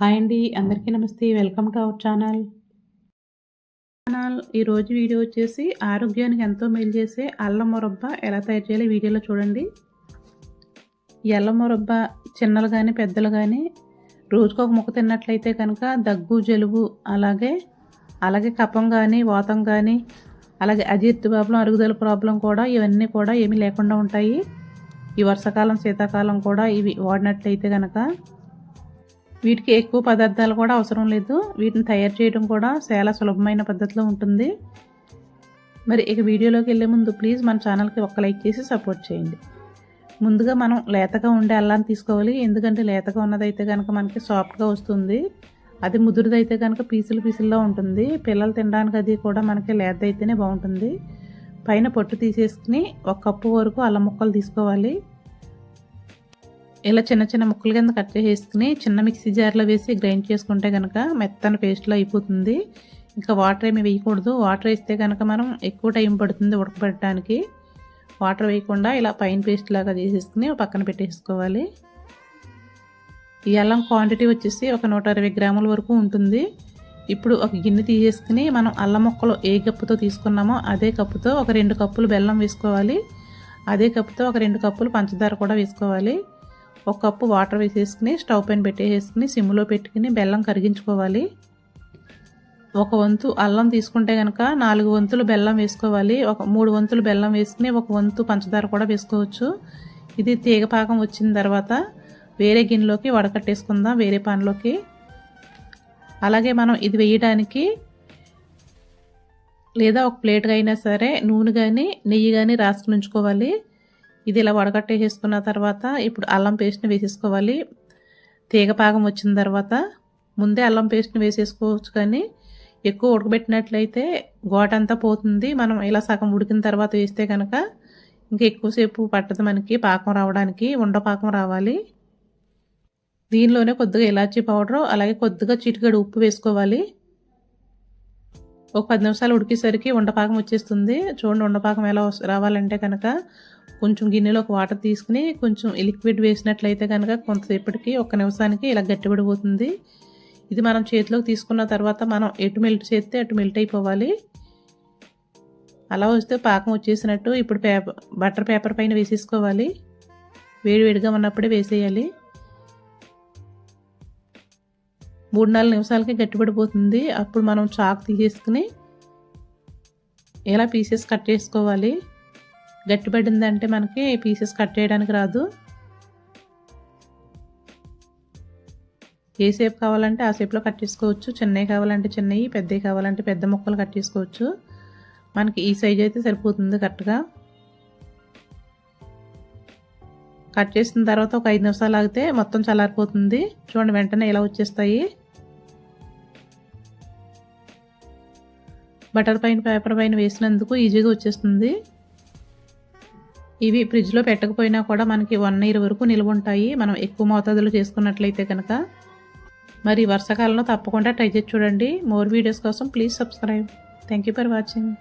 Hi అండి, అందరికీ నమస్తే. Welcome to our channel. ఈరోజు వీడియో వచ్చేసి ఆరోగ్యానికి ఎంతో మేలు చేసే అల్లం మురబ్బ ఎలా తయారు చేయాలో వీడియోలో చూడండి. ఈ అల్లం మురబ్బ చిన్నలు కానీ పెద్దలు కానీ రోజుకు ఒక ముక్క తిన్నట్లయితే కనుక దగ్గు, జలుబు, అలాగే కఫం కానీ, వాతం కానీ, అలాగే అజీర్తి ప్రాబ్లం, అరుగుదల ప్రాబ్లం కూడా ఇవన్నీ కూడా ఏమీ లేకుండా ఉంటాయి. ఈ వర్షాకాలం, శీతాకాలం కూడా ఇవి వాడినట్లయితే కనుక వీటికి ఎక్కువ పదార్థాలు కూడా అవసరం లేదు. వీటిని తయారు చేయడం కూడా చాలా సులభమైన పద్ధతిలో ఉంటుంది. మరి ఇక వీడియోలోకి వెళ్ళే ముందు ప్లీజ్ మన ఛానల్కి ఒక లైక్ చేసి సపోర్ట్ చేయండి. ముందుగా మనం లేతగా ఉండే అల్లాన్ని తీసుకోవాలి. ఎందుకంటే లేతగా ఉన్నదైతే కనుక మనకి సాఫ్ట్గా వస్తుంది. అది ముదురుదైతే కనుక పీసుల్లో ఉంటుంది. పిల్లలు తినడానికి అది కూడా మనకి లేతదైతేనే బాగుంటుంది. పైన పొట్టు తీసేసుకుని 1 కప్పు వరకు అల్లం ముక్కలు తీసుకోవాలి. ఇలా చిన్న చిన్న ముక్కలు కింద కట్ చేసుకుని చిన్న మిక్సీ జార్లో వేసి గ్రైండ్ చేసుకుంటే కనుక మెత్తని పేస్ట్లో అయిపోతుంది. ఇంకా వాటర్ ఏమి వేయకూడదు. వాటర్ వేస్తే కనుక మనం ఎక్కువ టైం పడుతుంది ఉడకబెట్టడానికి. వాటర్ వేయకుండా ఇలా పైన పేస్ట్ లాగా చేసేసుకుని పక్కన పెట్టేసుకోవాలి. ఈ అల్లం క్వాంటిటీ వచ్చేసి ఒక 120 గ్రాముల వరకు ఉంటుంది. ఇప్పుడు ఒక గిన్నె తీసేసుకుని మనం అల్లం ముక్కలు ఏ కప్పుతో తీసుకున్నామో అదే కప్పుతో ఒక 2 కప్పులు బెల్లం వేసుకోవాలి. అదే కప్పుతో ఒక 2 కప్పులు పంచదార కూడా వేసుకోవాలి. 1 కప్పు వాటర్ వేసేసుకుని స్టవ్ పైన పెట్టేసుకుని సిమ్లో పెట్టుకుని బెల్లం కరిగించుకోవాలి. 1 వంతు అల్లం తీసుకుంటే కనుక 4 వంతులు బెల్లం వేసుకోవాలి. 3 వంతులు బెల్లం వేసుకుని 1 వంతు పంచదార కూడా వేసుకోవచ్చు. ఇది తీగపాకం వచ్చిన తర్వాత వేరే గిన్నెలోకి వడకట్టేసుకుందాం, వేరే పాన్లోకి. అలాగే మనం ఇది వేయడానికి లేదా ఒక ప్లేట్గా అయినా సరే నూనె కానీ నెయ్యి కానీ రాసుకుని ఉంచుకోవాలి. ఇది ఇలా వడకట్టేసుకున్న తర్వాత ఇప్పుడు అల్లం పేస్ట్ని వేసేసుకోవాలి. తీగపాకం వచ్చిన తర్వాత ముందే అల్లం పేస్ట్ని వేసేసుకోవచ్చు, కానీ ఎక్కువ ఉడకబెట్టినట్లయితే ఘాటంతా పోతుంది. మనం ఇలా సగం ఉడికిన తర్వాత వేస్తే కనుక ఇంకా ఎక్కువసేపు పట్టదు మనకి పాకం రావడానికి. ఉండపాకం రావాలి. దీనిలోనే కొద్దిగా ఇలాచీ పౌడరు, అలాగే కొద్దిగా చిటికెడు ఉప్పు వేసుకోవాలి. ఒక 10 నిమిషాలు ఉడికేసరికి ఉండపాకం వచ్చేస్తుంది. చూడండి, ఉండపాకం ఎలా రావాలంటే కనుక కొంచెం గిన్నెలో ఒక వాటర్ తీసుకుని కొంచెం లిక్విడ్ వేసినట్లయితే కనుక కొంతసేపటికి 1 నిమిషానికి ఇలా గట్టిపడిపోతుంది. ఇది మనం చేతిలోకి తీసుకున్న తర్వాత మనం ఎటు మెల్ట్ చేస్తే అటు మెల్ట్ అయిపోవాలి. అలా వస్తే పాకం వచ్చేసినట్టు. ఇప్పుడు బటర్ పేపర్ పైన వేసేసుకోవాలి. వేడివేడిగా ఉన్నప్పుడే వేసేయాలి. 3-4 నిమిషాలకి గట్టిపడిపోతుంది. అప్పుడు మనం చాకు తీసేసుకుని ఇలా పీసెస్ కట్ చేసుకోవాలి. గట్టిపడిందంటే మనకి పీసెస్ కట్ చేయడానికి రాదు. ఏ షేప్ కావాలంటే ఆ షేప్లో కట్ చేసుకోవచ్చు. చిన్నవి కావాలంటే చిన్నవి, పెద్దవి కావాలంటే పెద్ద ముక్కలు కట్ చేసుకోవచ్చు. మనకి ఈ సైజ్ అయితే సరిపోతుంది కరెక్ట్గా. కట్ చేసిన తర్వాత ఒక 5 నిమిషాలు ఆగితే మొత్తం చల్లారిపోతుంది. చూడండి, వెంటనే ఇలా వచ్చేస్తాయి. బటర్ పైన పేపర్ పైన వేసినందుకు ఈజీగా వచ్చేస్తుంది. ఇవి ఫ్రిడ్జ్లో పెట్టకపోయినా కూడా మనకి 1 ఇయర్ వరకు నిల్వ ఉంటాయి, మనం ఎక్కువ మోతాదులో చేసుకున్నట్లయితే కనుక. మరి వర్షాకాలంలో తప్పకుండా ట్రై చేసి చూడండి. మోర్ వీడియోస్ కోసం please subscribe. Thank you for watching.